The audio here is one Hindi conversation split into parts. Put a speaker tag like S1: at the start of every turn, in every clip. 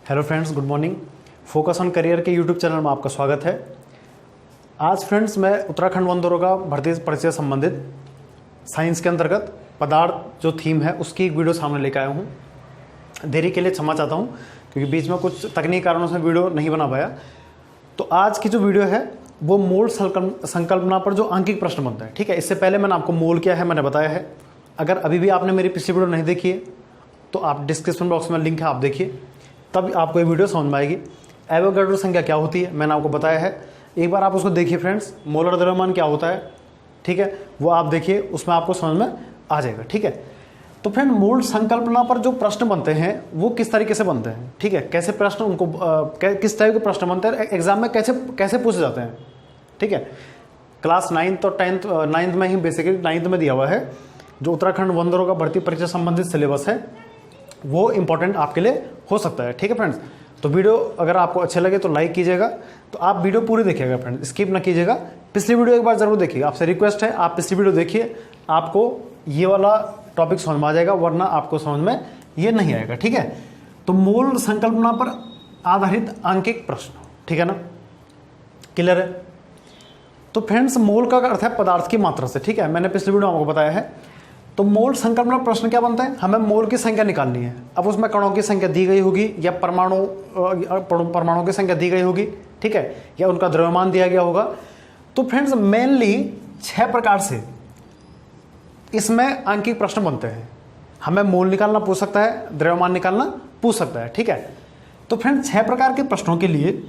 S1: Hello friends, good morning. Focus on career के यूट्यूब चैनल में आपका स्वागत है। आज फ्रेंड्स मैं उत्तराखंड वन दरोगा भर्ती परिचय संबंधित साइंस के अंतर्गत पदार्थ जो थीम है उसकी एक वीडियो सामने लेकर आया हूँ। देरी के लिए क्षमा चाहता हूँ क्योंकि बीच में कुछ तकनीकी कारणों से वीडियो नहीं बना पाया। तो आज की जो वीडियो है वो मोल संकल्पना पर जो आंकिक प्रश्न बनता है, ठीक है। इससे पहले मैंने आपको मोल क्या है मैंने बताया है। अगर अभी भी आपने मेरी पिछली वीडियो नहीं देखी है तो आप डिस्क्रिप्शन बॉक्स में लिंक है, आप देखिए, तब आपको ये वीडियो समझ में आएगी। एवोगाड्रो संख्या क्या होती है मैंने आपको बताया है, एक बार आप उसको देखिए फ्रेंड्स। मोलर द्रव्यमान क्या होता है, ठीक है, वो आप देखिए, उसमें आपको समझ में आ जाएगा, ठीक है। तो फ्रेंड मोल संकल्पना पर जो प्रश्न बनते हैं वो किस तरीके से बनते हैं, ठीक है, कैसे प्रश्न उनको किस तरह के प्रश्न बनते हैं, एग्जाम में कैसे पूछे जाते हैं, ठीक है। क्लास 9th और 10th 9th में ही बेसिकली 9th में दिया हुआ है जो उत्तराखंड वन दरोगा भर्ती परीक्षा संबंधित सिलेबस है, वो इंपॉर्टेंट आपके लिए हो सकता है, ठीक है फ्रेंड्स। तो वीडियो अगर आपको अच्छे लगे तो लाइक कीजिएगा। तो आप वीडियो पूरी देखिएगा फ्रेंड्स, स्किप ना कीजिएगा। पिछली वीडियो एक बार जरूर देखिएगा, आपसे रिक्वेस्ट है आप पिछली वीडियो देखिए, आपको ये वाला टॉपिक समझ में आ जाएगा, वरना आपको समझ में ये नहीं आएगा, ठीक है। तो मोल संकल्पना पर आधारित आंकिक प्रश्न, ठीक है ना, क्लियर है। तो फ्रेंड्स मोल का अर्थ है पदार्थ की मात्रा से, ठीक है, मैंने पिछली वीडियो में आपको बताया है। तो मोल संकल्पना प्रश्न क्या बनता है, हमें मोल की संख्या निकालनी है। अब उसमें कणों की संख्या दी गई होगी या परमाणुओं की संख्या दी गई होगी, ठीक है, या उनका द्रव्यमान दिया गया होगा। तो फ्रेंड्स मेनली 6 प्रकार से इसमें आंकिक प्रश्न बनते हैं। हमें मोल निकालना पूछ सकता है, द्रव्यमान निकालना पूछ सकता है, ठीक है। तो फ्रेंड्स 6 प्रकार के प्रश्नों के लिए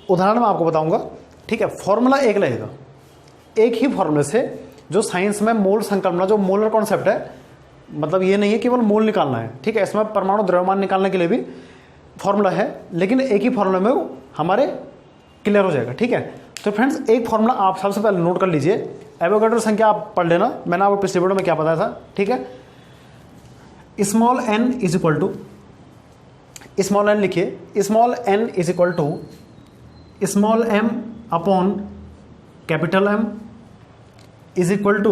S1: उदाहरण मैं आपको बताऊंगा, ठीक है। फॉर्मूला एक लगेगा, एक ही फॉर्मूले से जो साइंस में मोल संकल्पना, जो मोलर कॉन्सेप्ट है, मतलब ये नहीं है केवल मोल निकालना है, ठीक है, इसमें परमाणु द्रव्यमान निकालने के लिए भी फॉर्मूला है, लेकिन एक ही फॉर्मूला में वो हमारे क्लियर हो जाएगा, ठीक है। तो फ्रेंड्स एक फॉर्मूला आप सबसे पहले नोट कर लीजिए, एवोगाड्रो संख्या आप पढ़ लेना, मैंने आपको पिछले वीडियो में क्या बताया था, ठीक है। Small n is equal to, small n लिखिए, small n is equal to small m upon capital M is equal to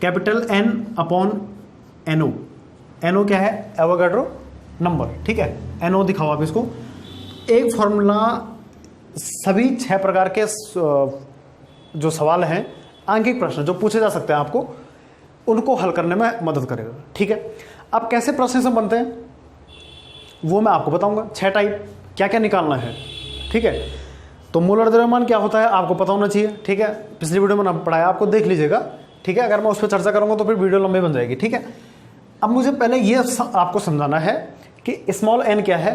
S1: capital N upon NO। NO क्या है, एवोगाड्रो नंबर, ठीक है, NO दिखाओ आप इसको। एक फॉर्मूला सभी 6 प्रकार के जो सवाल हैं, आंकिक प्रश्न जो पूछे जा सकते हैं आपको, उनको हल करने में मदद करेगा, ठीक है। अब कैसे प्रोसेस में बनते हैं वो मैं आपको बताऊंगा। 6 टाइप, क्या क्या निकालना है, ठीक है। तो मोलर द्रव्यमान क्या होता है आपको पता होना चाहिए, ठीक है, पिछली वीडियो में पढ़ाया, आपको देख लीजिएगा, ठीक है। अगर मैं उस पर चर्चा करूंगा तो फिर वीडियो लंबी बन जाएगी, ठीक है। अब मुझे पहले ये आपको समझाना है कि स्मॉल n क्या है,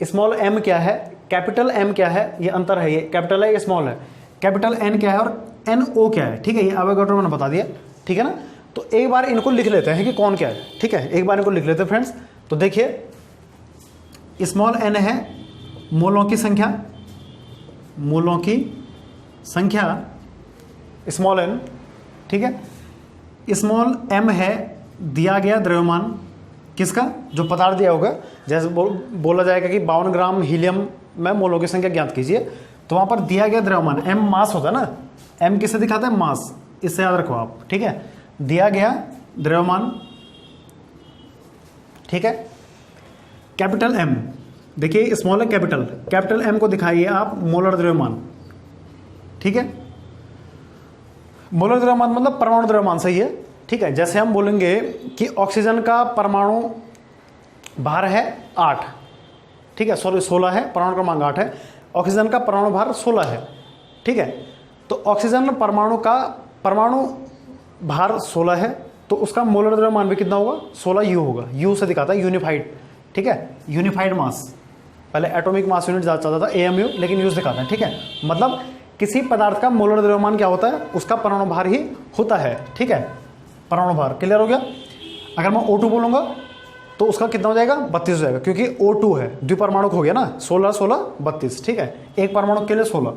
S1: स्मॉल m क्या है, कैपिटल M क्या है, ये अंतर है, ये कैपिटल है ये स्मॉल है, कैपिटल N क्या है और NO क्या है, ठीक है, ये एवोगाड्रो मैंने बता दिया, ठीक है ना। तो एक बार इनको लिख लेते हैं कि कौन क्या है, ठीक है, एक बार इनको लिख लेते हैं फ्रेंड्स। तो देखिए स्मॉल n है मोलों की संख्या, मोलों की संख्या स्मॉल n, ठीक है। स्मॉल m है दिया गया द्रव्यमान, किसका, जो पदार्थ दिया होगा, जैसे बोला जाएगा कि 52 ग्राम हीलियम में मोलों की संख्या ज्ञात कीजिए, तो वहां पर दिया गया द्रव्यमान, m मास होता है ना, m किसे दिखाता है, मास, इससे याद रखो आप, ठीक है, दिया गया द्रव्यमान, ठीक है। कैपिटल M देखिए, स्मॉल है कैपिटल, कैपिटल M को दिखाइए आप मोलर द्रव्यमान, ठीक है। मोलर द्रव्यमान मतलब परमाणु द्रव्यमान, सही है, ठीक है। जैसे हम बोलेंगे कि ऑक्सीजन का परमाणु भार है 8, ठीक है, सॉरी 16 है, परमाणु क्रमांक 8 है, ऑक्सीजन का परमाणु भार 16 है, ठीक है। तो ऑक्सीजन परमाणु का परमाणु भार 16 है, तो उसका मोलर द्रव्यमान भी कितना होगा, 16 U होगा, U से दिखाता है यूनिफाइड, ठीक है, यूनिफाइड मास। पहले एटॉमिक मास यूनिट चाहता था AMU, लेकिन यूज दिखाता है, ठीक है। मतलब किसी पदार्थ का मोलर द्रव्यमान क्या होता है, उसका परमाणु भार ही होता है, ठीक है, परमाणु भार, क्लियर हो गया। अगर मैं O2 बोलूंगा तो उसका कितना हो जाएगा, 32 हो जाएगा, क्योंकि O2 है, द्विपरमाणु हो गया ना, 16 16 32, ठीक है, एक परमाणु के लिए 16।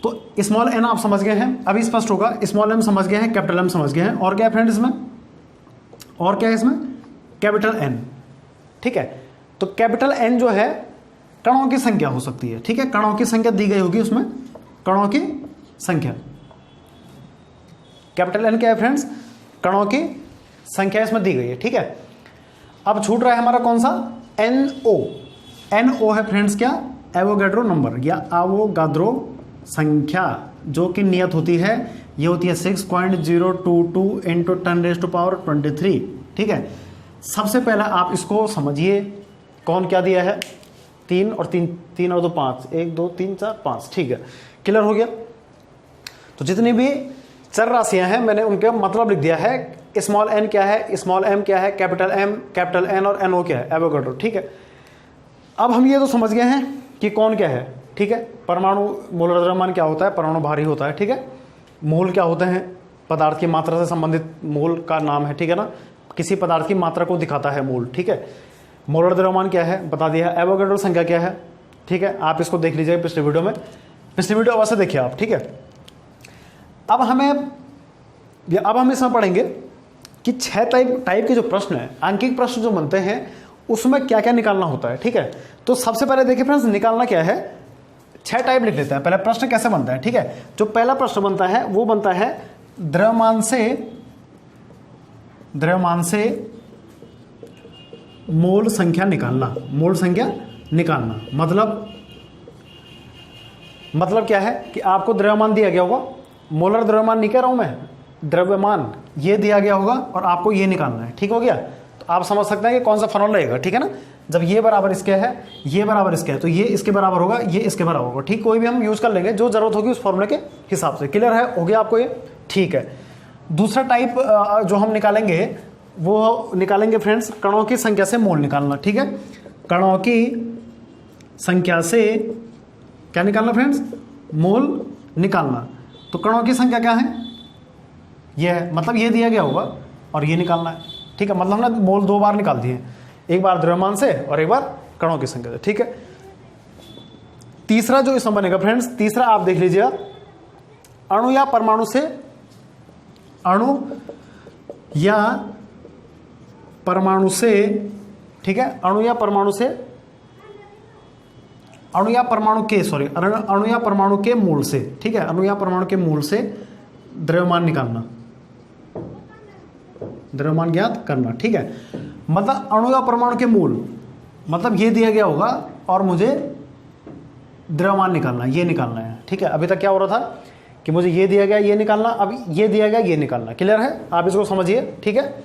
S1: तो स्मॉल n आप समझ गए हैं, अभी स्पष्ट होगा, स्मॉल m समझ गए हैं, कैपिटल M समझ गए हैं, और क्या है फ्रेंड इसमें, और क्या है इसमें, कैपिटल N, ठीक है। तो कैपिटल N जो है कणों की संख्या हो सकती है, ठीक है, कणों की संख्या दी गई होगी उसमें, कणों की संख्या, कैपिटल N क्या है फ्रेंड्स, कणों की संख्या इसमें दी गई है, ठीक है। अब छूट रहा है हमारा कौन सा, NO, NO है फ्रेंड्स क्या, एवोगैड्रो नंबर या एवोगाद्रो संख्या, जो कि नियत होती है, ये होती है 6.022 इंटू 10⁻23। ठीक है, सबसे पहले आप इसको समझिए कौन क्या दिया है, 3 और 3 और 2 5, 1 2 3 4 5। ठीक है, क्लियर हो गया। तो जितनी भी चर राशियां हैं मैंने उनके मतलब लिख दिया है, स्मॉल n क्या है, स्मॉल m क्या है, कैपिटल M, कैपिटल N और NO क्या है, एवोगाड्रो। ठीक है, अब हम ये तो समझ गए हैं कि कौन क्या है। ठीक है, परमाणु मोलर द्रव्यमान क्या होता है, परमाणु भारी होता है। ठीक है, मोल क्या होते हैं, पदार्थ की मात्रा से संबंधित मोल का नाम है। ठीक है ना, किसी पदार्थ की मात्रा को दिखाता है मोल। ठीक है, मोलर द्रव्यमान क्या है बता दिया, एवोगाड्रो संख्या क्या है। ठीक है, आप इसको देख लीजिए पिछले वीडियो में, पिछले वीडियो अवश्य देखिए आप। ठीक है, अब हम इसमें पढ़ेंगे कि 6 टाइप के जो प्रश्न है, अंकिक प्रश्न जो बनते हैं, उसमें क्या क्या निकालना होता है। ठीक है, तो सबसे पहले देखिए फ्रेंड्स, निकालना क्या है, 6 टाइप लिख लेते हैं। पहले प्रश्न कैसे बनता है। ठीक है, जो पहला प्रश्न बनता है वो बनता है द्रव्यमान से मोल संख्या निकालना। मोल संख्या निकालना मतलब क्या है कि आपको द्रव्यमान दिया गया होगा, मोलर द्रव्यमान नहीं कह रहा हूं मैं, द्रव्यमान ये दिया गया होगा और आपको ये निकालना है। ठीक हो गया, तो आप समझ सकते हैं कि कौन सा फॉर्मूला रहेगा। ठीक है ना, जब ये बराबर इसके है, ये बराबर इसके है, तो ये इसके बराबर होगा, ये इसके बराबर होगा। ठीक, कोई भी हम यूज कर लेंगे जो जरूरत होगी उस फॉर्मूले के हिसाब से। क्लियर है, हो गया आपको ये। ठीक है, दूसरा टाइप जो हम निकालेंगे वो निकालेंगे फ्रेंड्स कणों की संख्या से मोल निकालना। ठीक है, कणों की संख्या से क्या निकालना फ्रेंड्स, मोल निकालना। तो कणों की संख्या क्या है, ये है, मतलब ये दिया गया होगा और ये निकालना है। ठीक है, मतलब हमने मोल 2 बार निकाल दिए, एक बार द्रव्यमान से और एक बार कणों की संख्या से। ठीक है, तीसरा जो इसमें बनेगा फ्रेंड्स, तीसरा आप देख लीजिएगा, अणु या परमाणु से ठीक है, अणु या परमाणु के मूल से। ठीक है, अणु या परमाणु के मूल से द्रव्यमान निकालना, द्रव्यमान ज्ञात करना। ठीक है, मतलब अणु या परमाणु के मूल, मतलब ये दिया गया होगा और मुझे द्रव्यमान निकालना, ये निकालना है। ठीक है, अभी तक क्या हो रहा था कि मुझे ये दिया गया, ये निकालना, अब ये दिया गया, ये निकालना। क्लियर है, आप इसको समझिए। ठीक है,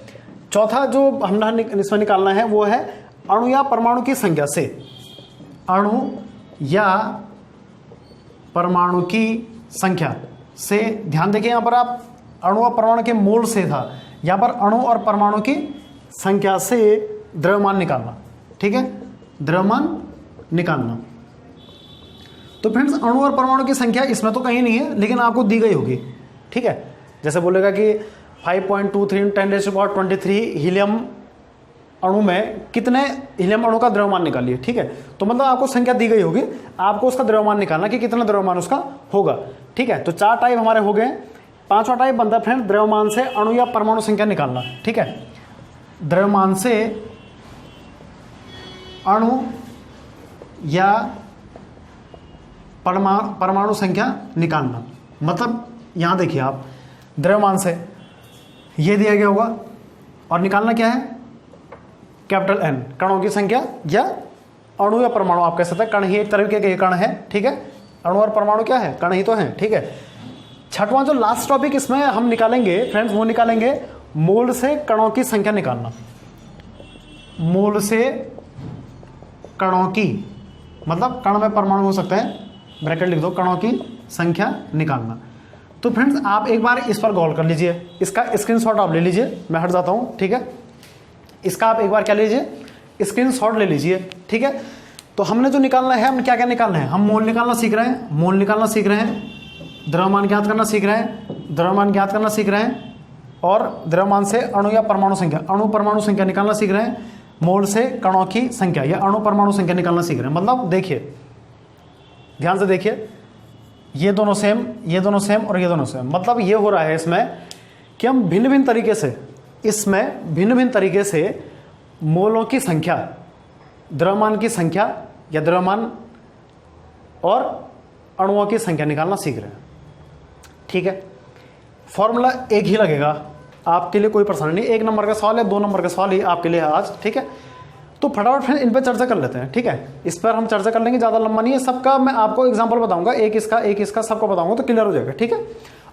S1: चौथा जो हमने इसमें निकालना है वो है अणु या परमाणु की संख्या से, अणु या परमाणु की संख्या से। ध्यान देखिए यहां पर आप अणु और परमाणु के मोल से था, यहां पर अणु और परमाणु की संख्या से द्रव्यमान निकालना। ठीक है, द्रव्यमान निकालना। तो फ्रेंड्स अणु और परमाणु की संख्या इसमें तो कहीं नहीं है, लेकिन आपको दी गई होगी। ठीक है, जैसे बोलेगा कि 5.23 10⁻23 हीलियम अणु में कितने हीलियम अणु का द्रव्यमान निकालिए। ठीक है, तो मतलब आपको संख्या दी गई होगी, आपको उसका द्रव्यमान निकालना कि कितना द्रव्यमान उसका होगा। ठीक है, तो 4 टाइप हमारे हो गए। 5वां टाइप बनता है फ्रेंड द्रव्यमान से अणु या परमाणु संख्या निकालना। ठीक है, द्रव्यमान से अणु या परमाणु संख्या निकालना, मतलब यहां देखिए आप, द्रव्यमान से ये दिया गया होगा और निकालना क्या है, कैपिटल N, कणों की संख्या या अणु या परमाणु आप कह सकते हैं, कण ही एक तरीके के कण है। ठीक है, अणु और परमाणु क्या है, कण ही तो है। ठीक है, 6वां जो लास्ट टॉपिक इसमें हम निकालेंगे फ्रेंड्स, वो निकालेंगे मोल से कणों की संख्या निकालना। मोल से कणों की, मतलब कण में परमाणु हो सकते हैं, ब्रैकेट लिख दो, कणों की संख्या निकालना। तो फ्रेंड्स आप एक बार इस पर गौर कर लीजिए, इसका स्क्रीनशॉट आप ले लीजिए, मैं हट जाता हूं। ठीक है, इसका आप एक बार क्या लीजिए, स्क्रीनशॉट ले लीजिए। ठीक है, तो हमने जो निकालना है, हम क्या क्या निकालना है, हम मोल निकालना सीख रहे हैं, मोल निकालना सीख रहे हैं, द्रव्यमान ज्ञात करना सीख रहे हैं, द्रव्यमान ज्ञात करना सीख रहे हैं, और द्रव्यमान से अणु या परमाणु संख्या, अणु परमाणु संख्या निकालना सीख रहे हैं, मोल से कणों की संख्या या अणु परमाणु संख्या निकालना सीख रहे हैं। मतलब देखिए, ध्यान से देखिए, ये दोनों सेम, ये दोनों सेम और ये दोनों सेम। मतलब ये हो रहा है इसमें कि हम भिन्न भिन्न तरीके से मोलों की संख्या, द्रव्यमान की संख्या या द्रव्यमान और अणुओं की संख्या निकालना सीख रहे हैं। ठीक है, फॉर्मूला एक ही लगेगा, आपके लिए कोई परेशानी नहीं। 1 नंबर का सवाल है, 2 नंबर का सवाल ही आपके लिए है आज। ठीक है, तो फटाफट फिर इन पर चर्चा कर लेते हैं, ठीक है। इस पर हम चर्चा कर लेंगे, ज़्यादा लंबा नहीं है, सबका मैं आपको एग्जांपल बताऊंगा, एक इसका सबको बताऊंगा तो क्लियर हो जाएगा, ठीक है।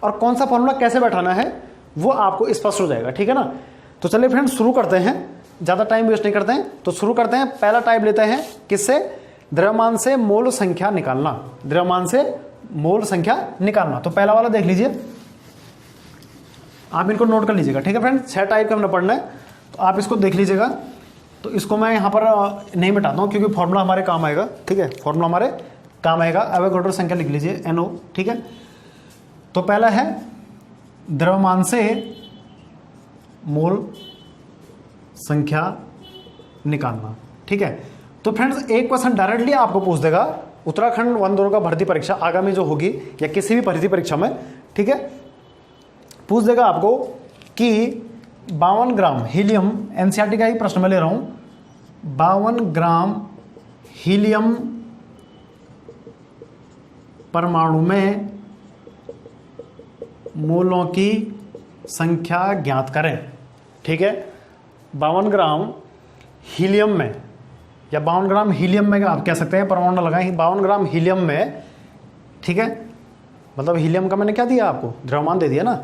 S1: और कौन सा फॉर्मूला कैसे बैठाना है वो आपको स्पष्ट हो जाएगा, ठीक है ना। तो चलिए फ्रेंड्स शुरू करते हैं, ज़्यादा टाइम वेस्ट नहीं करते हैं, तो शुरू करते हैं। पहला टाइप लेते हैं किससे, द्रव्यमान से मोल संख्या निकालना, द्रव्यमान से मोल संख्या निकालना। तो पहला वाला देख लीजिए, आप इनको नोट कर लीजिएगा, ठीक है फ्रेंड्स। 6 टाइप का हमने पढ़ना है, तो आप इसको देख लीजिएगा। तो इसको मैं यहाँ पर नहीं मिटाता हूँ क्योंकि फॉर्मूला हमारे काम आएगा, ठीक है, फॉर्मूला हमारे काम आएगा। एवोगाड्रो संख्या लिख लीजिए NO, ठीक है। तो पहला है द्रव्यमान से मोल संख्या निकालना, ठीक है। तो फ्रेंड्स एक क्वेश्चन डायरेक्टली आपको पूछ देगा उत्तराखंड वन दौर का भर्ती परीक्षा आगामी जो होगी या किसी भी भर्ती परीक्षा में, ठीक है, पूछ देगा आपको कि 52 ग्राम हीलियम, एनसीईआरटी का ही प्रश्न मैं ले रहा हूं, 52 ग्राम हीलियम परमाणु में मोलों की संख्या ज्ञात करें, ठीक है। 52 ग्राम हीलियम में या 52 ग्राम हीलियम में आप कह सकते हैं, परमाणु लगाएं, 52 ग्राम हीलियम में, ठीक है। मतलब हीलियम का मैंने क्या दिया आपको, द्रव्यमान दे दिया ना।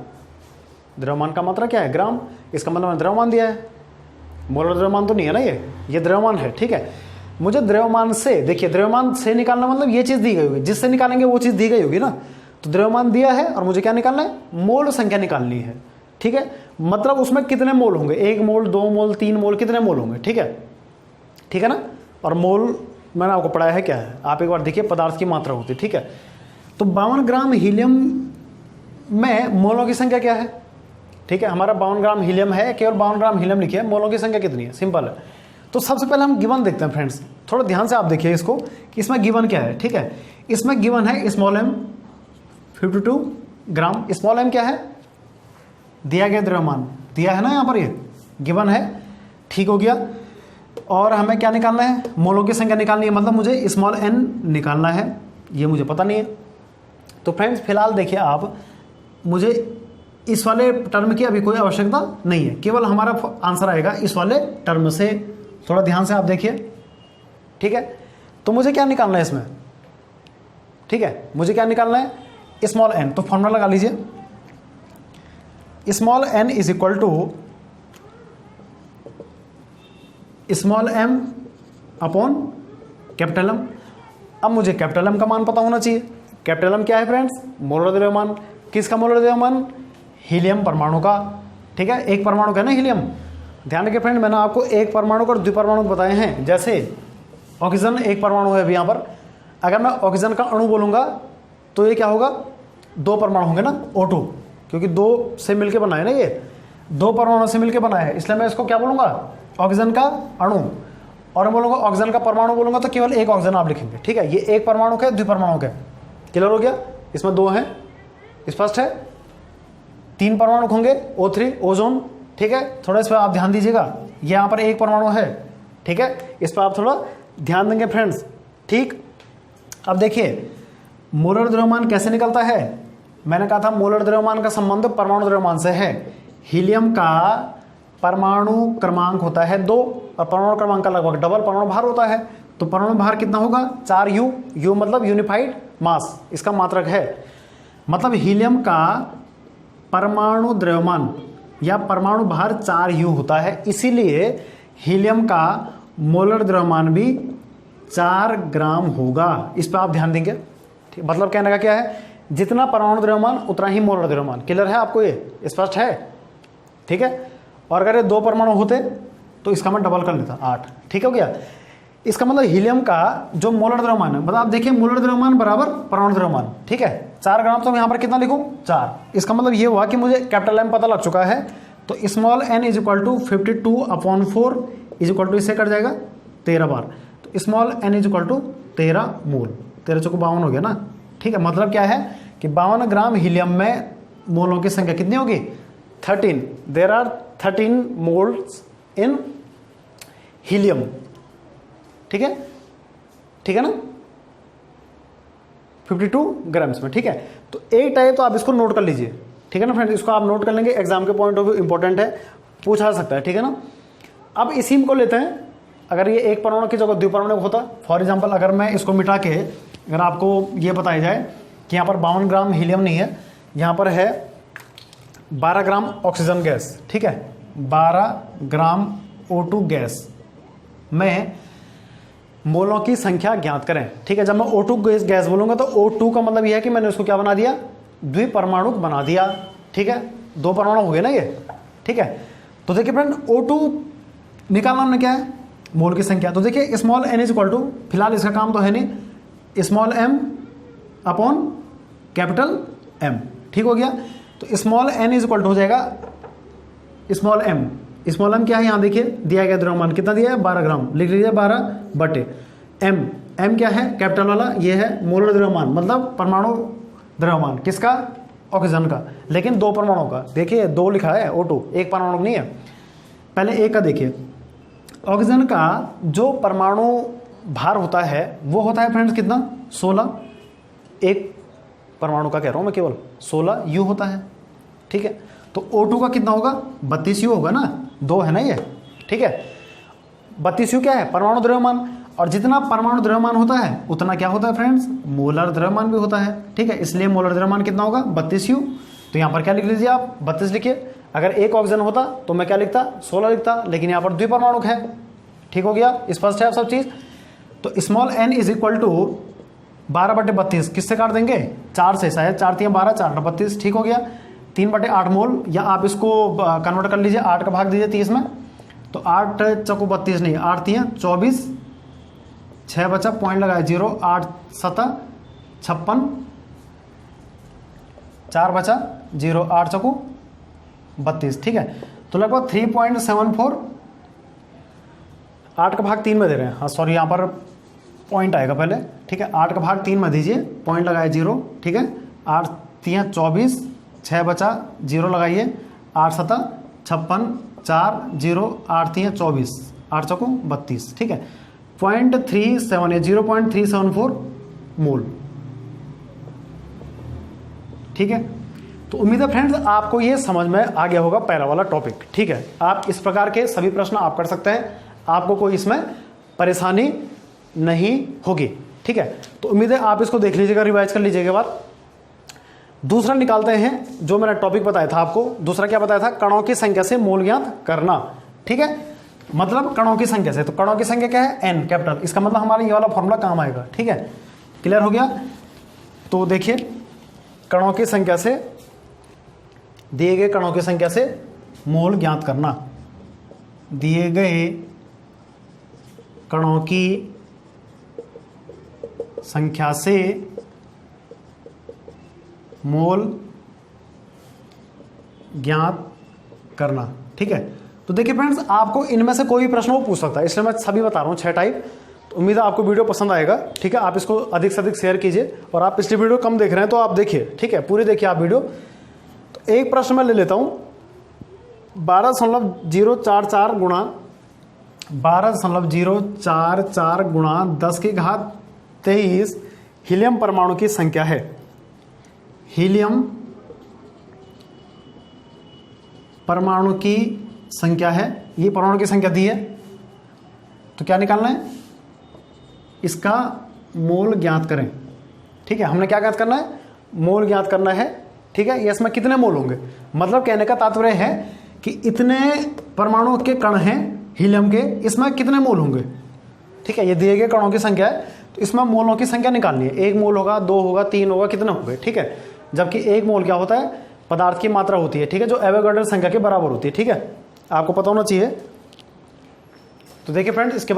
S1: द्रव्यमान का मात्रा क्या है, ग्राम, इसका मतलब मैंने द्रव्यमान दिया है, मोलर द्रव्यमान तो नहीं है ना, ये द्रव्यमान है, ठीक है। मुझे द्रव्यमान से, देखिए द्रव्यमान से निकालना मतलब ये चीज़ दी गई होगी, जिससे निकालेंगे वो चीज़ दी गई होगी ना। तो द्रव्यमान दिया है और मुझे क्या निकालना है, मोल संख्या निकालनी है, ठीक है। मतलब उसमें कितने मोल होंगे, 1 मोल, 2 मोल, 3 मोल, कितने मोल होंगे, ठीक है, ठीक है ना। और मोल मैंने आपको पढ़ाया है क्या है, आप एक बार देखिए, पदार्थ की मात्रा होती है, ठीक है। तो 52 ग्राम हीलियम में मोलों की संख्या क्या है, ठीक है। हमारा 52 ग्राम हीलियम है, केवल 52 ग्राम हीलियम लिखिए, मोलों की संख्या कितनी है, सिंपल है। तो सबसे पहले हम गिवन देखते हैं फ्रेंड्स, थोड़ा ध्यान से आप देखिए इसको कि इसमें गिवन क्या है, ठीक है। इसमें गिवन है स्मॉल m 52 ग्राम। स्मॉल m क्या है, दिया गया द्रव्यमान दिया है ना, यहाँ पर ये गिवन है, ठीक हो गया। और हमें क्या निकालना है, मोलों की संख्या निकालनी है, मतलब मुझे स्मॉल n निकालना है, ये मुझे पता नहीं है। तो फ्रेंड्स फिलहाल देखिए आप, मुझे इस वाले टर्म की अभी कोई आवश्यकता नहीं है, केवल हमारा आंसर आएगा इस वाले टर्म से। थोड़ा ध्यान से आप देखिए, ठीक है। तो मुझे क्या निकालना है इसमें, ठीक है, मुझे क्या निकालना है, स्मॉल n। तो फॉर्मूला लगा लीजिए, small n is equal to small m upon capital M। अब मुझे कैपिटल M का मान पता होना चाहिए। कैपिटल M क्या है फ्रेंड्स, मोलर द्रव्यमान। किसका मोलर द्रव्यमान, हीलियम परमाणु का, ठीक है। एक परमाणु का है ना हीलियम। ध्यान रखिए फ्रेंड, मैंने आपको एक परमाणु और द्विपरमाणु बताए हैं। जैसे ऑक्सीजन एक परमाणु है अभी यहाँ पर, अगर मैं ऑक्सीजन का अणु बोलूँगा तो ये क्या होगा, 2 परमाणु होंगे ना, O2, क्योंकि 2 से मिलकर बना है ना, ये 2 परमाणु से मिलकर बना है, इसलिए मैं इसको क्या बोलूँगा, ऑक्सीजन का अणु। और मैं बोलूँगा ऑक्सीजन का परमाणु बोलूँगा तो केवल एक ऑक्सीजन आप लिखेंगे, ठीक है। ये एक परमाणु का, द्विपरमाणु का, क्लियर हो गया। इसमें 2 हैं, स्पष्ट है। 3 परमाणु होंगे, O3 ओजोन, ठीक है। थोड़ा इस पर आप ध्यान दीजिएगा, ये यहाँ पर एक परमाणु है, ठीक है, इस पर आप थोड़ा ध्यान देंगे फ्रेंड्स, ठीक। अब देखिए मोलर द्रव्यमान कैसे निकलता है, मैंने कहा था मोलर द्रव्यमान का संबंध परमाणु द्रव्यमान से है। हीलियम का परमाणु क्रमांक होता है 2 और परमाणु क्रमांक का लगभग डबल परमाणु भार होता है। तो परमाणु भार कितना होगा, 4U, U मतलब यूनिफाइड मास, इसका मात्रक है। मतलब हीलियम का परमाणु द्रव्यमान या परमाणु भार 4U होता है, इसीलिए हीलियम का मोलर द्रव्यमान भी 4 ग्राम होगा। इस पर आप ध्यान देंगे, ठीक। मतलब कहने का क्या है, जितना परमाणु द्रव्यमान उतना ही मोलर द्रव्यमान। क्लियर है आपको, ये स्पष्ट है, ठीक है। और अगर ये 2 परमाणु होते तो इसका मैं डबल कर लेता, 8, ठीक हो गया। इसका मतलब हीलियम का जो मोलर द्रव्यमान है, मतलब आप देखिए मोलर द्रव्यमान बराबर परमाणु द्रव्यमान, ठीक है। 4 ग्राम, तो मैं यहाँ पर कितना लिखूँ, 4। इसका मतलब ये हुआ कि मुझे कैपिटल M पता लग चुका है। तो small n is equal to 52/4 is equal to, इससे कट जाएगा 13 बार। तो small n is equal to 13 mole, 13 चौको 52 हो गया ना, ठीक है। मतलब क्या है कि 52 ग्राम हीलियम में मोलों की संख्या कितनी होगी, 13। There are 13 moles in helium, ठीक है, ठीक है ना, 52 ग्राम्स में, ठीक है। तो एक टाइप तो आप इसको नोट कर लीजिए, ठीक है ना फ्रेंड्स, इसको आप नोट कर लेंगे, एग्जाम के पॉइंट ऑफ व्यू इंपॉर्टेंट है, पूछा जा सकता है, ठीक है ना। अब इसी को लेते हैं, अगर ये एक परमाणु की जगह द्विपरमाणु होता, फॉर एग्जांपल अगर मैं इसको मिटा के अगर आपको ये बताया जाए कि यहाँ पर 52 ग्राम हीलियम नहीं है, यहाँ पर है 12 ग्राम ऑक्सीजन गैस, ठीक है, 12 ग्राम O2 गैस में मोलों की संख्या ज्ञात करें। ठीक है, जब मैं O2 गैस बोलूंगा तो O2 का मतलब यह है कि मैंने उसको क्या बना दिया, द्विपरमाणु बना दिया। ठीक है, 2 परमाणु हो गए ना ये। ठीक है, तो देखिए फ्रेंड O2 निकालना हमने क्या है, मोल की संख्या। तो देखिए small n is equal to, फिलहाल इसका काम तो है नहीं, small m upon capital M। ठीक हो गया, तो small n is equal to हो जाएगा स्मॉल m। स्मॉल m क्या है, यहाँ देखिए दिया गया द्रव्यमान कितना दिया है, 12 ग्राम, लिख लीजिए 12 बटे m क्या है, कैपिटल वाला, ये है मोलर द्रव्यमान, मतलब परमाणु द्रव्यमान किसका, ऑक्सीजन का, लेकिन 2 परमाणु का। देखिए 2 लिखा है O2, एक परमाणु नहीं है। पहले एक का देखिए, ऑक्सीजन का जो परमाणु भार होता है वो होता है फ्रेंड्स कितना, 16। एक परमाणु का कह रहा हूँ मैं, केवल 16 U होता है। ठीक है, तो O2 का कितना होगा, 32 U होगा ना, 2 है ना ये। ठीक है, 32 U क्या है, परमाणु द्रव्यमान, और जितना परमाणु द्रव्यमान होता है उतना क्या होता है फ्रेंड्स, मोलर द्रव्यमान भी होता है। ठीक है, इसलिए मोलर द्रव्यमान कितना होगा, 32 U। तो यहाँ पर क्या लिख लीजिए आप, 32 लिखिए। अगर एक ऑक्सीजन होता तो मैं क्या लिखता, 16 लिखता, लेकिन यहाँ पर द्विपरमाणु है। ठीक हो गया, स्पष्ट है सब चीज़। तो small n is equal to 12 बटे 32, किससे काट देंगे, 4 से, शायद 4 3 12, 4 32। ठीक हो गया, 3 बटे 8 मोल, या आप इसको कन्वर्ट कर लीजिए, 8 का भाग दीजिए 30 में, तो 8 चौको 32 नहीं, 8 3 24, 6 बचा, पॉइंट लगाया 0, 8 7 56, 4 बचा 0, 8 चौको 32। ठीक है, तो लगभग 3.74, 8 का भाग 3 में दे रहे हैं, हाँ सॉरी, यहाँ पर पॉइंट आएगा पहले। ठीक है, 8 का भाग 3 में दीजिए, पॉइंट लगाए 0। ठीक है, 8 3 24, 6 बचा 0 लगाइए, 8 7 56, 4 0, 8 3 24, 8 चौको 32। ठीक है, 0.374 मोल। ठीक है, तो उम्मीद है फ्रेंड्स आपको ये समझ में आ गया होगा पहला वाला टॉपिक। ठीक है, आप इस प्रकार के सभी प्रश्न आप कर सकते हैं, आपको कोई इसमें परेशानी नहीं होगी। ठीक है, तो उम्मीद है आप इसको देख लीजिएगा, रिवाइज कर लीजिएगा। बाद दूसरा निकालते हैं, जो मैंने टॉपिक बताया था आपको, दूसरा क्या बताया था, कणों की संख्या से मोल ज्ञात करना। ठीक है, मतलब कणों की संख्या से, तो कणों की संख्या क्या है, n कैपिटल, इसका मतलब हमारा ये वाला फॉर्मूला काम आएगा। ठीक है, क्लियर हो गया। तो देखिए कणों की संख्या से, दिए गए कणों की संख्या से मोल ज्ञात करना, दिए गए कणों की संख्या से मोल ज्ञात करना। ठीक है, तो देखिए फ्रेंड्स आपको इनमें से कोई भी प्रश्न वो पूछ सकता है, इसलिए मैं सभी बता रहा हूँ 6 टाइप। तो उम्मीद है आपको वीडियो पसंद आएगा। ठीक है, आप इसको अधिक से अधिक शेयर कीजिए, और आप पिछली वीडियो कम देख रहे हैं तो आप देखिए। ठीक है, पूरी देखिए आप वीडियो। तो एक प्रश्न मैं ले लेता हूँ, 12.044 गुणा 12.044 गुणा 10 की घात 23 हीलियम परमाणु की संख्या है। हीलियम परमाणु की संख्या है, ये परमाणु की संख्या दी है, तो क्या निकालना है, इसका मोल ज्ञात करें। ठीक है, हमने क्या ज्ञात करना है, मोल ज्ञात करना है। ठीक है, ये इसमें कितने मोल होंगे, मतलब कहने का तात्पर्य है कि इतने परमाणु के कण हैं हीलियम के, इसमें कितने मोल होंगे। ठीक है, ये दिए गए कणों की संख्या है, तो इसमें मोलों की संख्या निकालनी है। 1 मोल होगा, 2 होगा, 3 होगा, कितने होंगे। ठीक है, जबकि 1 मोल क्या होता है, पदार्थ की मात्रा होती है। ठीक है, जो एवोगाड्रो संख्या के बराबर होती है। ठीक है, आपको पता होना चाहिए। तो देखिए फ्रेंड, इसके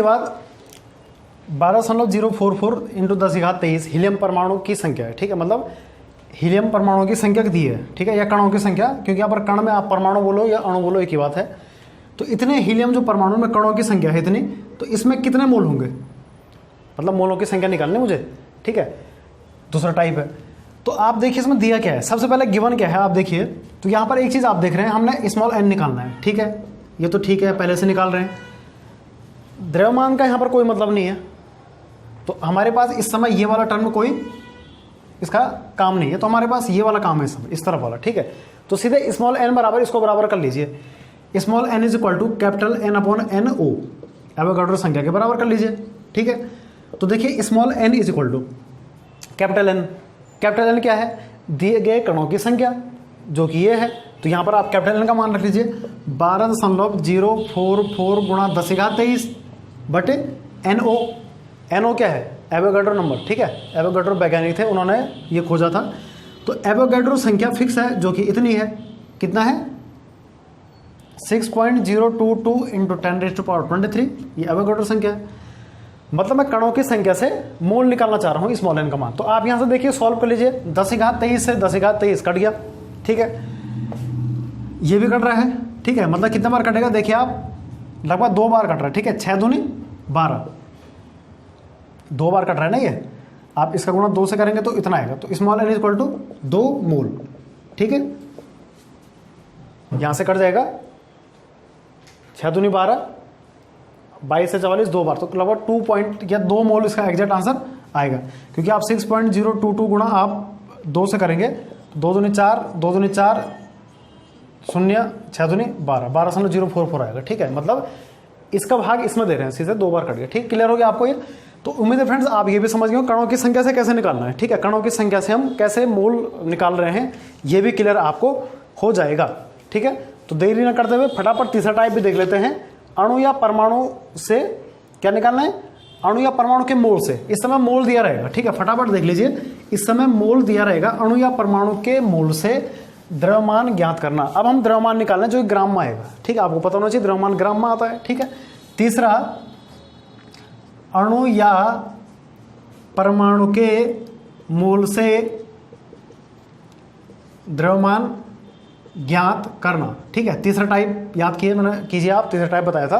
S1: बाद 12.044 इंटू 10 की घात 23 हीलियम परमाणु की संख्या है। ठीक है, मतलब हीलियम परमाणु की संख्या दी है। ठीक है, या कणों की संख्या, क्योंकि यहाँ पर कण में आप परमाणु बोलो या अणु बोलो एक ही बात है। तो इतने हीलियम जो परमाणु में कणों की संख्या है इतनी, तो इसमें कितने मोल होंगे, मतलब मोलों की संख्या निकालनी मुझे। ठीक है, दूसरा टाइप है। तो आप देखिए इसमें दिया क्या है, सबसे पहले गिवन क्या है आप देखिए। तो यहाँ पर एक चीज़ आप देख रहे हैं, हमने स्मॉल n निकालना है। ठीक है, ये तो ठीक है, पहले से निकाल रहे हैं। द्रव्यमान का यहाँ पर कोई मतलब नहीं है, तो हमारे पास इस समय ये वाला टर्म कोई इसका काम नहीं है, तो हमारे पास ये वाला काम है इस तरफ वाला। ठीक है, तो सीधे स्मॉल n बराबर इसको बराबर कर लीजिए। Small N is equal to capital N upon N O, Avogadro संख्या के बराबर कर लीजिए। ठीक है, तो देखिए small N is equal to capital N. Capital N क्या है? दिए गए कणों की संख्या, जो कि ये है। तो यहाँ पर आप कैपिटल एन का मान रख लीजिए 12.044 गुणा 10⁻23 बटे एन ओ। एन ओ क्या है? Avogadro number. ठीक है, एवोगाड्रो वैज्ञानिक थे, उन्होंने ये खोजा था। तो एवोगाड्रो संख्या फिक्स है, जो कि इतनी है। कितना है? 6.022 इंटू 10⁻23, ये एवोगाड्रो संख्या है। मतलब मैं कणों की संख्या से मोल निकालना चाह रहा हूँ स्मॉल एन का मान। तो आप यहाँ से देखिए सॉल्व कर लीजिए। 10⁻23 से 10⁻23 कट गया। ठीक है, ये भी कट रहा है। ठीक है, मतलब कितने बार कटेगा देखिए आप, लगभग 2 बार कट रहा है। ठीक है, 6 दूनी 12, 2 बार कट रहा है ना ये। आप इसका गुणा 2 से करेंगे तो इतना आएगा। तो small N is equal to 2 mole. ठीक है, यहां से कट जाएगा 6 दूनी 12, 22 से 44 2 बार, तो लगभग 2 पॉइंट या 2 मोल इसका एग्जैक्ट आंसर आएगा। क्योंकि आप 6.022 गुणा आप 2 से करेंगे, 2 दूनी 4, 2 दूनी 4, 0, 6 दूनी 12, 12.044 आएगा। ठीक है, मतलब इसका भाग इसमें दे रहे हैं, सीधे 2 बार कट गया। ठीक, क्लियर हो गया आपको ये? तो उम्मीद है फ्रेंड्स आप ये भी समझ गए कणों की संख्या से कैसे निकालना है। ठीक है, कणों की संख्या से हम कैसे मोल निकाल रहे हैं, ये भी क्लियर आपको हो जाएगा। ठीक है, तो देरी ना करते हुए फटाफट तीसरा टाइप भी देख लेते हैं। अणु या परमाणु से क्या निकालना है? अणु या परमाणु के मोल से। इस समय मोल दिया रहेगा। ठीक है, फटाफट देख लीजिए, इस समय मोल दिया रहेगा। अणु या परमाणु के मोल से द्रव्यमान ज्ञात करना। अब हम द्रव्यमान निकालना है, जो ग्राम में आएगा। ठीक है, आपको पता होना चाहिए द्रव्यमान ग्राम में आता है। ठीक है, तीसरा, अणु या परमाणु के मोल से द्रव्यमान ज्ञात करना। ठीक है, तीसरा टाइप याद कीजिए आप, तीसरा टाइप बताया था।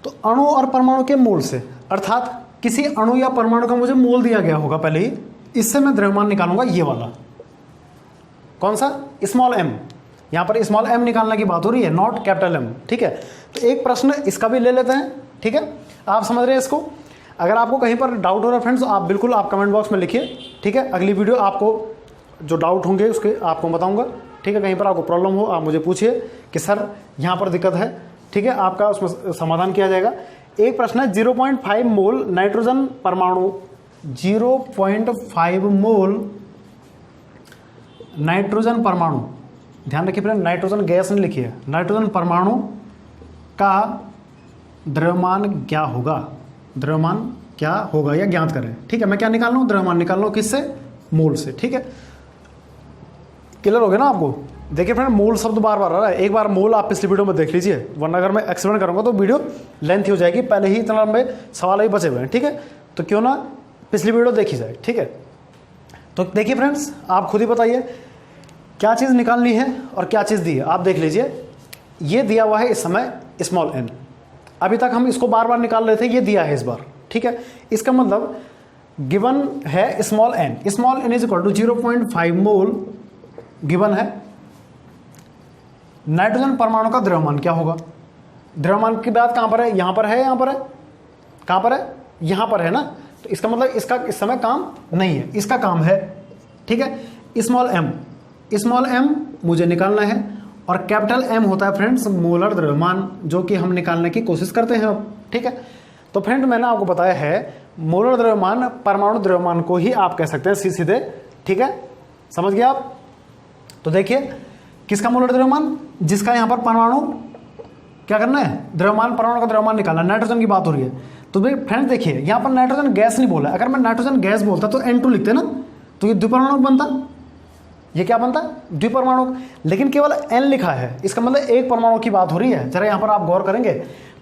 S1: तो अणु और परमाणु के मोल से, अर्थात किसी अणु या परमाणु का मुझे मोल दिया गया होगा पहले ही, इससे मैं द्रव्यमान निकालूंगा। ये वाला कौन सा? Small M. यहां पर स्मॉल एम निकालने की बात हो रही है, नॉट कैपिटल एम। ठीक है, तो एक प्रश्न इसका भी ले लेते हैं। ठीक है, आप समझ रहे हैं इसको? अगर आपको कहीं पर डाउट हो रहा है फ्रेंड्स, तो आप बिल्कुल आप कमेंट बॉक्स में लिखिए। ठीक है, अगली वीडियो आपको जो डाउट होंगे उसके आपको बताऊंगा। ठीक है, कहीं पर आपको प्रॉब्लम हो आप मुझे पूछिए कि सर यहाँ पर दिक्कत है। ठीक है, आपका उसमें समाधान किया जाएगा। एक प्रश्न है, 0.5 मोल नाइट्रोजन परमाणु, 0.5 मोल नाइट्रोजन परमाणु, ध्यान रखिए फ्रेंड, नाइट्रोजन गैस ने लिखी है, नाइट्रोजन परमाणु का द्रव्यमान क्या होगा? द्रव्यमान क्या होगा या ज्ञात करें। ठीक है, मैं क्या निकाल रहा हूं? द्रव्यमान निकाल रहा हूं। किससे? मोल से। ठीक है, क्लियर हो गया ना आपको? देखिए फ्रेंड, मोल शब्द बार बार आ रहा है। एक बार मोल आप पिछली वीडियो में देख लीजिए, वरना अगर मैं एक्सप्लेन करूंगा तो वीडियो लेंथ हो जाएगी। पहले ही इतना लंबे सवाल ही बचे हुए हैं। ठीक है, तो क्यों ना पिछली वीडियो देखी जाए। ठीक है, तो देखिए फ्रेंड्स, आप खुद ही बताइए क्या चीज़ निकालनी है और क्या चीज़ दी है। आप देख लीजिए, ये दिया हुआ है इस समय स्मॉल एन। अभी तक हम इसको बार बार निकाल रहे थे, ये दिया है इस बार। ठीक है, इसका मतलब गिवन है small N. Small N is equal to 0.5 mole given है। नाइट्रोजन परमाणु का द्रव्यमान क्या होगा? द्रव्यमान की बात कहां पर है? यहां पर है, यहां पर है, कहां पर है? यहां पर है ना। तो इसका मतलब इसका इस समय काम नहीं है, इसका काम है। ठीक है, स्मॉल एम। स्मॉल एम मुझे निकालना है और कैपिटल एम होता है फ्रेंड्स मोलर द्रव्यमान, जो कि हम निकालने की कोशिश करते हैं अब। ठीक है, तो फ्रेंड मैंने आपको बताया है मोलर द्रव्यमान परमाणु द्रव्यमान को ही आप कह सकते हैं सीधे। ठीक है, समझ गए आप? तो देखिए, किसका मोलर द्रव्यमान? जिसका यहां पर परमाणु क्या करना है? द्रव्यमान, परमाणु का द्रव्यमान निकालना। नाइट्रोजन की बात हो रही है। तो फ्रेंड देखिए, यहां पर नाइट्रोजन गैस नहीं बोला। अगर मैं नाइट्रोजन गैस बोलता तो N2 लिखते ना, तो ये द्विपरमाणु बनता। ये क्या बनता? द्विपरमाणु। लेकिन केवल N लिखा है, इसका मतलब एक परमाणु की बात हो रही है। जरा यहां पर आप गौर करेंगे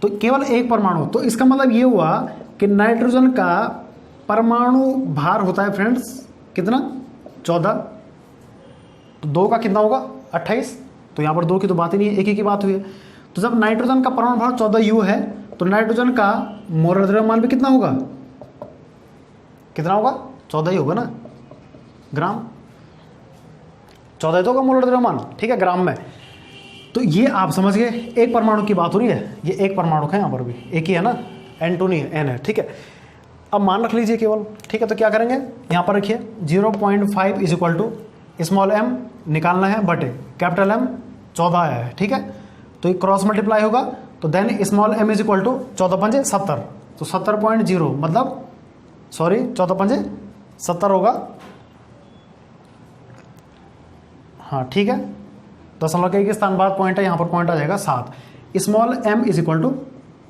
S1: तो केवल एक परमाणु। तो इसका मतलब ये हुआ कि नाइट्रोजन का परमाणु भार होता है फ्रेंड्स कितना? 14। तो 2 का कितना होगा? 28। तो यहां पर 2 की तो बात ही नहीं है, एक ही की बात हुई है। तो जब नाइट्रोजन का परमाणु भार 14U है, तो नाइट्रोजन का मोलर द्रव्यमान भी कितना होगा? कितना होगा? 14 ही होगा ना, ग्राम। 14 तो होगा मोलर द्रव्यमान। ठीक है, ग्राम में। तो ये आप समझ गए, एक परमाणु की बात हो रही है। ये एक परमाणु है, यहां पर भी एक ही है ना, N2 नहीं है, N है। ठीक है, अब मान रख लीजिए केवल। ठीक है, तो क्या करेंगे? यहां पर रखिए 0.5 is equal to small M निकालना है बटे कैपिटल एम 14 आया है। ठीक है, तो ये क्रॉस मल्टीप्लाई होगा, तो then small m is equal to 14 पंजे 70, तो 70.0 मतलब सॉरी 14 पंजे 70 होगा, हाँ ठीक है, दशमलव के स्थान बाद पॉइंट है, यहाँ पर पॉइंट आ जाएगा 7, small m is equal to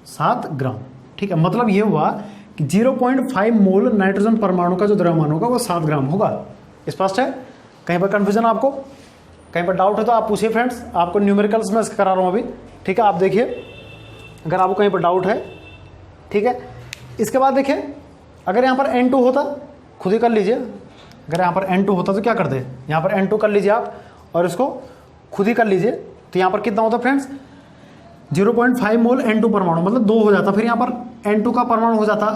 S1: 7 gram, ठीक है। मतलब ये हुआ कि 0.5 मोल नाइट्रोजन परमाणु का जो द्रव्यमान होगा वो 7 ग्राम होगा। स्पष्ट है? कहीं पर कंफ्यूजन आपको, कहीं पर डाउट है तो आप पूछिए फ्रेंड्स, आपको न्यूमेरिकल्स में करा रहा हूँ अभी, ठीक है। आप देखिए अगर आपको कहीं पर डाउट है, ठीक है। इसके बाद देखिए अगर यहाँ पर N2 होता, खुद ही कर लीजिए, अगर यहाँ पर N2 होता तो क्या करते, यहाँ पर N2 कर लीजिए आप और इसको खुद ही कर लीजिए, तो यहाँ पर कितना होता फ्रेंड्स 0.5 मोल N2 परमाणु, मतलब 2 हो जाता, फिर यहाँ पर N2 का परमाणु हो जाता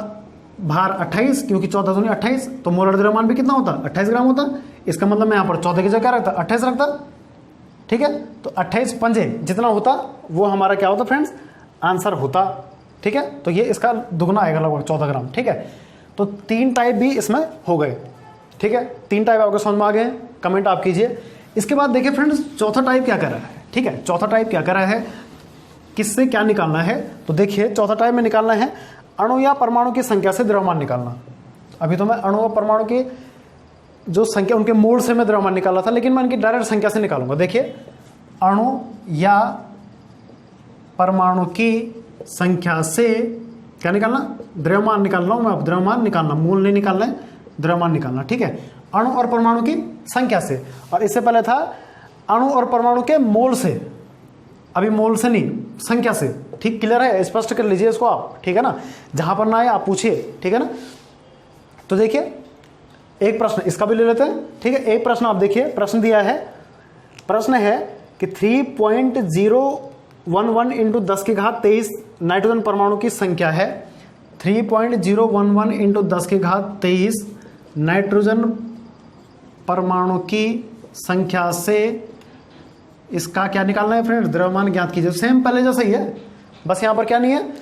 S1: भार 28, क्योंकि 14 दूनी 28, तो मोलर द्रव्यमान भी कितना होता 28 ग्राम होता। इसका मतलब मैं यहाँ पर 14 की जगह क्या रखता 28 रखता, ठीक है। तो 28 पंजे जितना होता वो हमारा क्या होता फ्रेंड्स आंसर होता, ठीक है। तो ये इसका दुगना आएगा लगभग 14 ग्राम, ठीक है। तो 3 टाइप भी इसमें हो गए, ठीक है। 3 टाइप आपको समझ में आ गए, कमेंट आप कीजिए। इसके बाद देखिए फ्रेंड्स चौथा टाइप क्या कर रहा है, ठीक है। चौथा टाइप क्या कर रहा है, किससे क्या निकालना है, तो देखिए चौथा टाइप में निकालना है अणु या परमाणु की संख्या से द्रव्यमान निकालना। अभी तो मैं अणु और परमाणु की जो संख्या उनके मोल से मैं द्रव्यमान निकाला था, लेकिन मैं इनकी डायरेक्ट संख्या से निकालूंगा। देखिए अणु या परमाणु की संख्या से क्या निकालना, द्रव्यमान निकाल रहा हूं मैं, अब द्रव्यमान निकालना, मूल नहीं निकालना है, द्रव्यमान निकालना, ठीक है। अणु और परमाणु की संख्या से, और इससे पहले था अणु और परमाणु के मोल से, अभी मोल से नहीं संख्या से, ठीक। क्लियर है? स्पष्ट कर लीजिए इसको आप, ठीक है ना। जहां पर ना आए आप पूछिए, ठीक है ना। तो देखिए एक प्रश्न इसका भी ले लेते हैं, ठीक है। एक प्रश्न आप देखिए, प्रश्न दिया है, प्रश्न है कि 3.011 इंटू 10 की घात 23 नाइट्रोजन परमाणु की संख्या है। 3.011 इंटू 10 की घात 23 नाइट्रोजन परमाणु की संख्या से इसका क्या निकालना है फ्रेंड्स, द्रव्यमान ज्ञात कीजिए। सेम पहले जैसा ही है, बस यहाँ पर क्या नहीं है,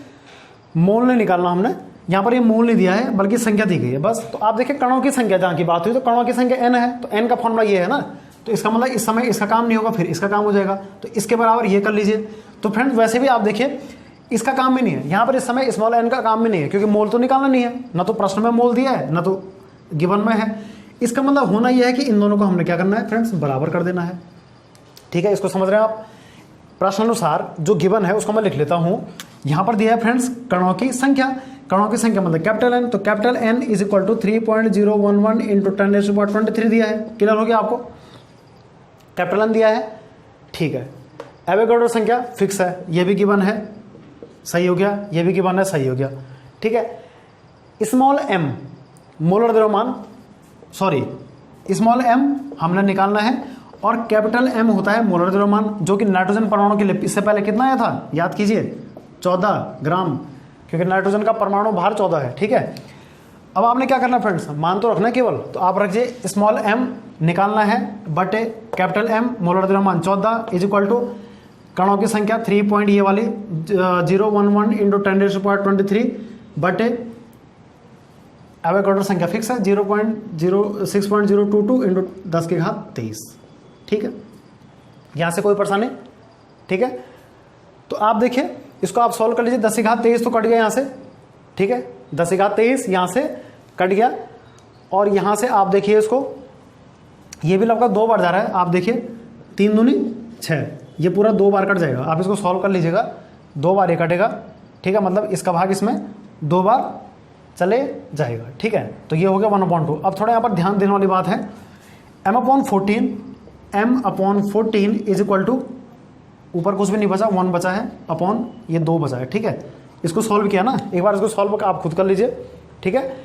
S1: मोल नहीं निकालना हमने, यहाँ पर ये मोल नहीं दिया है बल्कि संख्या दी गई है बस। तो आप देखिए कणों की संख्या जहाँ की बात हुई तो कणों की संख्या n है, तो n का फॉर्मूला ये है ना, तो इसका मतलब इस समय इसका काम नहीं होगा, फिर इसका काम हो जाएगा, तो इसके बराबर ये कर लीजिए। तो फ्रेंड्स वैसे भी आप देखिए इसका काम भी नहीं है यहाँ पर, इस समय स्मॉल n का काम भी नहीं है, क्योंकि मोल तो निकालना नहीं है, ना तो प्रश्न में मोल दिया है ना तो गिवन में है। इसका मतलब होना यह है कि इन दोनों को हमने क्या करना है फ्रेंड्स, बराबर कर देना है, ठीक है। इसको समझ रहे हैं आप? प्रश्नानुसार जो गिवन है उसको मैं लिख लेता हूं। यहां पर दिया है फ्रेंड्स कणों की संख्या, कणों की संख्या मतलब कैपिटल N, तो capital N is equal to 3.011 into 10⁻23 दिया है। क्लियर हो गया आपको? कैपिटल N दिया है, ठीक है। एवोगाड्रो संख्या फिक्स है, ये भी गिवन है, सही हो गया, ये भी गिवन है, सही हो गया, ठीक है। स्मॉल m मोलर द्रव्यमान, सॉरी स्मॉल m हमने निकालना है, और कैपिटल M होता है मोलर द्रव्यमान, जो कि नाइट्रोजन परमाणु के लिए इससे पहले कितना आया था याद कीजिए, 14 ग्राम, क्योंकि नाइट्रोजन का परमाणु भार 14 है, ठीक है। अब आपने क्या करना फ्रेंड्स, मान तो रखना केवल, तो आप रखिए स्मॉल m निकालना है बटे कैपिटल M मोलर द्रव्यमान 14 इज इक्वल टू कणों की संख्या 3 पॉइंट ये वाली 011 इंटू 10⁻23 बटे एवोगाड्रो संख्या फिक्स है 6.022 इंटू 10 की घात 23, ठीक है। यहां से कोई परेशानी, ठीक है। तो आप देखिए इसको आप सॉल्व कर लीजिए, 10 की घात 23 तो कट गया यहां से, ठीक है। 10 की घात 23 यहां से कट गया, और यहां से आप देखिए इसको, ये भी लगभग 2 बार जा रहा है, आप देखिए 3 दूनी 6, ये पूरा 2 बार कट जाएगा। आप इसको सॉल्व कर लीजिएगा, 2 बार ये कटेगा, ठीक है। मतलब इसका भाग इसमें 2 बार चले जाएगा, ठीक है। तो ये हो गया 1/2। अब थोड़ा यहाँ पर ध्यान देने वाली बात है, m/14 इज इक्वल टू, ऊपर कुछ भी नहीं बचा, 1 बचा है, अपॉन ये 2 बचा है, ठीक है। इसको सॉल्व किया ना, एक बार इसको सॉल्व आप खुद कर लीजिए, ठीक है।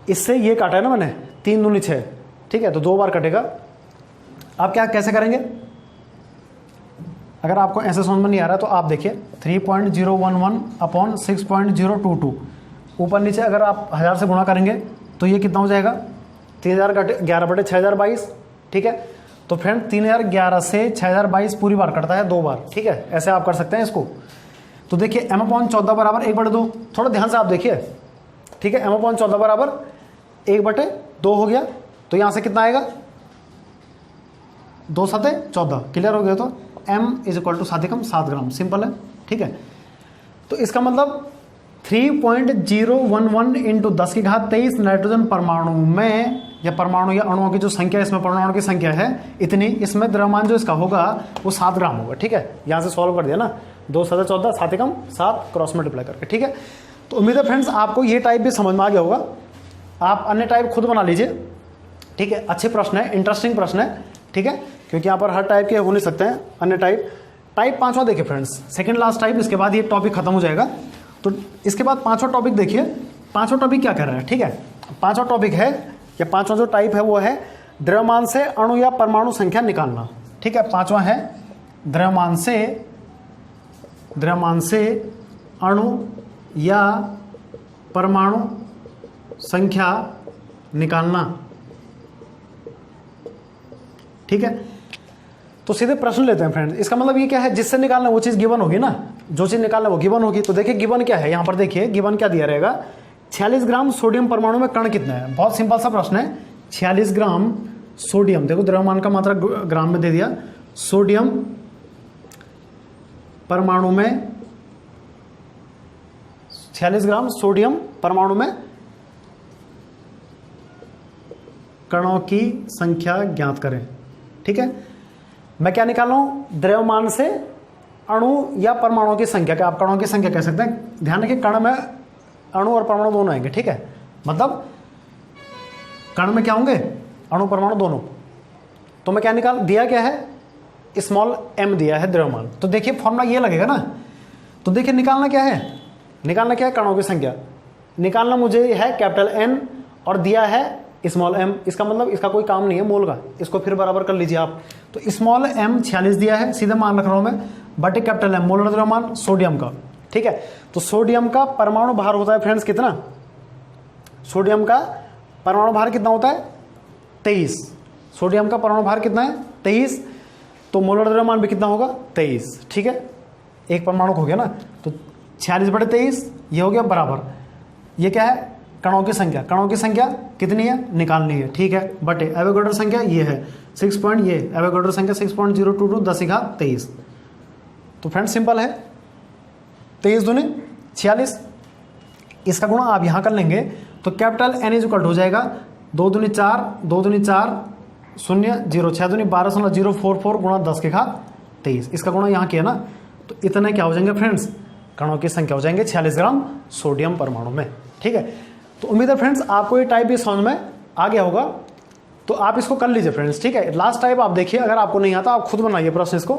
S1: इससे ये काटा है ना मैंने, 3 दूनी 6, ठीक है, तो 2 बार कटेगा। आप क्या कैसे करेंगे, अगर आपको ऐसे समझ में नहीं आ रहा तो आप देखिए 3.011 अपॉन 6.022, ऊपर नीचे अगर आप 1000 से गुणा करेंगे तो ये कितना हो जाएगा, 3000 का 11 बटे 6022, ठीक है। तो फ्रेंड 3011 से 6022 पूरी बार कटता है 2 बार, ठीक है। ऐसे आप कर सकते हैं इसको। तो देखिए m/14 बराबर 1/2, थोड़ा ध्यान से आप देखिए, ठीक है। m/14 बराबर 1/2 हो गया, तो यहां से कितना आएगा, 2 × 7 = 14। क्लियर हो गया? तो m is equal to 7 gram, simple है, ठीक है। तो इसका मतलब 3.011 इंटू 10 की घात 23 नाइट्रोजन परमाणु में, या परमाणु या अणुओं की जो संख्या, इसमें परमाणु की संख्या है इतनी, इसमें द्रव्यमान जो इसका होगा वो 7 ग्राम होगा, ठीक है। यहाँ से सॉल्व कर दिया ना, 2 7 14 7 एकम 7 क्रॉस मल्टीप्लाई करके, ठीक है। तो उम्मीद है फ्रेंड्स आपको ये टाइप भी समझ में आ गया होगा। आप अन्य टाइप खुद बना लीजिए, ठीक है। अच्छे प्रश्न है, इंटरेस्टिंग प्रश्न है, ठीक है, क्योंकि यहाँ पर हर टाइप के हो नहीं सकते हैं अन्य टाइप। टाइप 5वां देखिए फ्रेंड्स, सेकंड लास्ट टाइप, इसके बाद ये टॉपिक खत्म हो जाएगा। तो इसके बाद 5वां टॉपिक देखिए, 5वां टॉपिक क्या कर रहा है, ठीक है। 5वां टॉपिक है, या 5वां जो टाइप है वो है द्रव्यमान से अणु या परमाणु संख्या निकालना, ठीक है। 5वां है द्रव्यमान से अणु या परमाणु संख्या निकालना, ठीक है। तो सीधे प्रश्न लेते हैं फ्रेंड्स। इसका मतलब ये क्या है, जिससे निकालना वो चीज गिवन होगी ना, जो चीज निकालना वो गिवन होगी। तो देखिए गिवन क्या है, यहां पर देखिए गिवन क्या दिया रहेगा, 46 ग्राम सोडियम परमाणु में कण कितना है। बहुत सिंपल सा प्रश्न है, 46 ग्राम सोडियम, देखो द्रव्यमान का मात्रा ग्राम में दे दिया, सोडियम परमाणु में 46 ग्राम सोडियम परमाणु में कणों की संख्या ज्ञात करें, ठीक है। मैं क्या निकाल रहा हूं, द्रव्यमान से अणु या परमाणु की संख्या, क्या आप कणों की संख्या कह सकते हैं। ध्यान रखिए कण में अणु और परमाणु दोनों आएंगे, ठीक है। मतलब कण में क्या होंगे, अणु परमाणु दोनों। तो मैं क्या निकाल दिया, क्या है स्मॉल m दिया है द्रव्यमान। तो देखिए फॉर्मूला ये लगेगा ना। तो देखिए निकालना क्या है, कणों की संख्या निकालना मुझे है कैपिटल N और दिया है स्मॉल m। इसका मतलब इसका कोई काम नहीं है मोल का, इसको फिर बराबर कर लीजिए आप। तो स्मॉल m 46 दिया है, सीधे मान रख रहा हूं मैं, बटे कैपिटल M मोलर द्रव्यमान सोडियम का, ठीक है। तो सोडियम का परमाणु भार होता है फ्रेंड्स कितना, सोडियम का परमाणु भार कितना होता है 23। सोडियम का परमाणु भार कितना है 23, तो मोलर द्रव्यमान भी कितना होगा 23, ठीक है। एक परमाणु हो गया ना, तो 46/23 ये हो गया बराबर, ये क्या है कणों की संख्या। कणों की संख्या कितनी है निकालनी है, ठीक है, बटे एवोगैड्रो संख्या ये है 6 पॉइंट, ये एवोगैड्रो संख्या 6.022 10 की घात 23। तो फ्रेंड्स सिंपल है, 23 दूनी 46, इसका गुणा आप यहां कर लेंगे तो कैपिटल N इज इक्वल हो जाएगा 2 दूनी 4, 2 दूनी 4 0 0 6 दूनी 12.044 गुणा 10 की घात 23। इसका गुणा यहाँ किया ना, तो इतने क्या हो जाएंगे फ्रेंड्स, कणों की संख्या हो जाएंगे 46 ग्राम सोडियम परमाणु में, ठीक है। तो उम्मीद है फ्रेंड्स आपको ये टाइप भी समझ में आ गया होगा। तो आप इसको कर लीजिए फ्रेंड्स, ठीक है। लास्ट टाइप आप देखिए, अगर आपको नहीं आता आप खुद बनाइए प्रश्न इसको।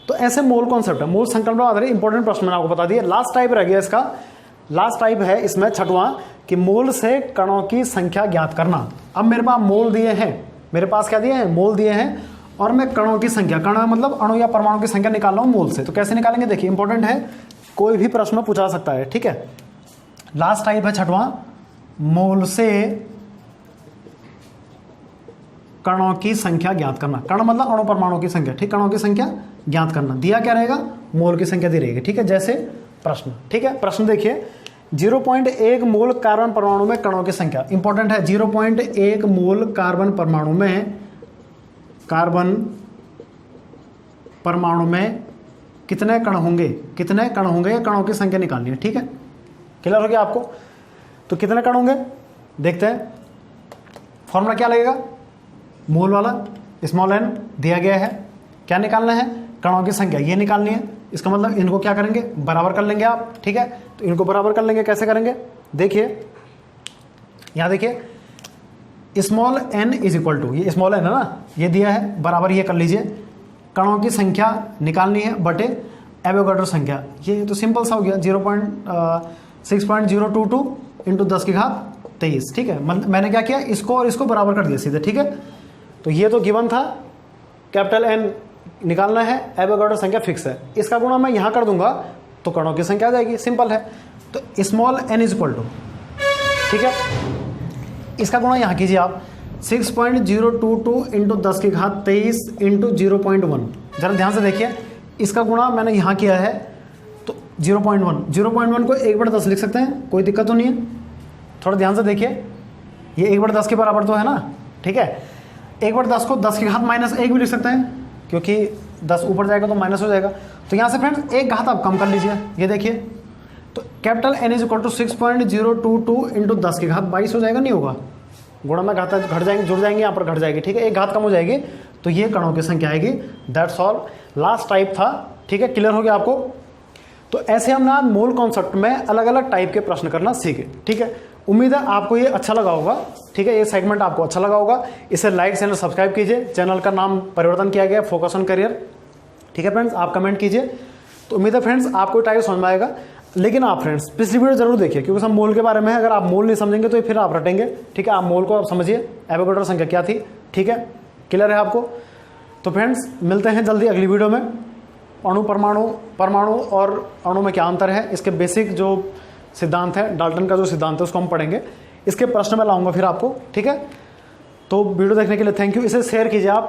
S1: तो ऐसे मोल कॉन्सेप्ट है, मोल संकल्पना आधारित इंपॉर्टेंट प्रश्न मैंने आपको बता दिया। लास्ट टाइप रह गया इसका, लास्ट टाइप है इसमें 6वां कि मोल से कणों की संख्या ज्ञात करना। अब मेरे पास मोल दिए हैं, मेरे पास क्या दिए हैं मोल दिए हैं, और मैं कणों की संख्या, कण मतलब अणु या परमाणु की संख्या निकाल रहा हूं मोल से। तो कैसे निकालेंगे देखिए, इंपॉर्टेंट है, कोई भी प्रश्न पूछा सकता है, ठीक है। लास्ट टाइप है 6वां, मोल से कणों की संख्या ज्ञात करना। कण मतलब अणु परमाणु की संख्या, ठीक, कणों की संख्या ज्ञात करना। दिया क्या रहेगा, मोल की संख्या दी रहेगी, ठीक है, जैसे प्रश्न, ठीक है। प्रश्न देखिए 0.1 मोल कार्बन परमाणु में कणों की संख्या, इंपॉर्टेंट है। 0.1 मोल कार्बन परमाणु में, कार्बन परमाणु में कितने कण होंगे, कितने कण होंगे, कणों की संख्या निकालनी है, ठीक है। क्लियर हो गया आपको। तो कितने कण होंगे देखते हैं, फॉर्मूला क्या लगेगा, मोल वाला स्मॉल n दिया गया है, क्या निकालना है कणों की संख्या, ये निकालनी है। इसका मतलब इनको क्या करेंगे, बराबर कर लेंगे आप, ठीक है। तो इनको बराबर कर लेंगे, कैसे करेंगे देखिए, यहां देखिए small n is equal to, ये स्मॉल n है ना, ये दिया है, बराबर ये कर लीजिए, कणों की संख्या निकालनी है बटे एवोगैड्रो संख्या। ये तो सिंपल सा हो गया, 6.022 इंटू 10 की घात 23, ठीक है। मैंने क्या किया, इसको और इसको बराबर कर दिया सीधे, ठीक है। तो ये तो गिवन था, कैपिटल N निकालना है, एवोगैड्रो संख्या फिक्स है, इसका गुणा मैं यहां कर दूंगा तो कणों की संख्या आ जाएगी, सिंपल है। तो small n is equal to, ठीक है, इसका गुणा यहां कीजिए आप 6.022 इंटू 10 की घात 23 इंटू 0.1। जरा ध्यान से देखिए, इसका गुणा मैंने यहां किया है तो 0.1 को 1/10 लिख सकते हैं, कोई दिक्कत तो नहीं है। थोड़ा ध्यान से देखिए, ये 1/10 के बराबर तो है ना, ठीक है। 1/10 को 10 की घात -1 भी लिख सकते हैं, क्योंकि 10 ऊपर जाएगा तो माइनस हो जाएगा। तो यहाँ से फ्रेंड्स एक घात आप कम कर लीजिए, ये देखिए, तो capital N is equal to 6.022 into 10 की घात 22 हो जाएगा, नहीं होगा, गुणा में घात घट जाएंगे, जुड़ जाएंगे, यहाँ पर घट जाएगी, ठीक है, एक घात कम हो जाएगी, तो ये कणों की संख्या आएगी। दैट्स ऑल, लास्ट टाइप था, ठीक है, क्लियर हो गया आपको। तो ऐसे हम ना मोल कॉन्सेप्ट में अलग अलग टाइप के प्रश्न करना सीखे, ठीक है। उम्मीद है आपको ये अच्छा लगा होगा, ठीक है, ये सेगमेंट आपको अच्छा लगा होगा। इसे लाइक चैनल सब्सक्राइब कीजिए, चैनल का नाम परिवर्तन किया गया फोकस ऑन करियर, ठीक है फ्रेंड्स, आप कमेंट कीजिए। तो उम्मीद है फ्रेंड्स आपको टाइप समझ में आएगा। लेकिन आप फ्रेंड्स पिछली वीडियो जरूर देखिए, क्योंकि सब मोल के बारे में है, अगर आप मोल नहीं समझेंगे तो फिर आप रटेंगे, ठीक है। आप मोल को आप समझिए, एवोगैड्रो संख्या क्या थी, ठीक है, क्लियर है आपको। तो फ्रेंड्स मिलते हैं जल्दी अगली वीडियो में। अणु परमाणु और अणु में क्या अंतर है, इसके बेसिक जो सिद्धांत है, डाल्टन का जो सिद्धांत है उसको हम पढ़ेंगे, इसके प्रश्न में लाऊंगा फिर आपको, ठीक है। तो वीडियो देखने के लिए थैंक यू, इसे शेयर कीजिए आप।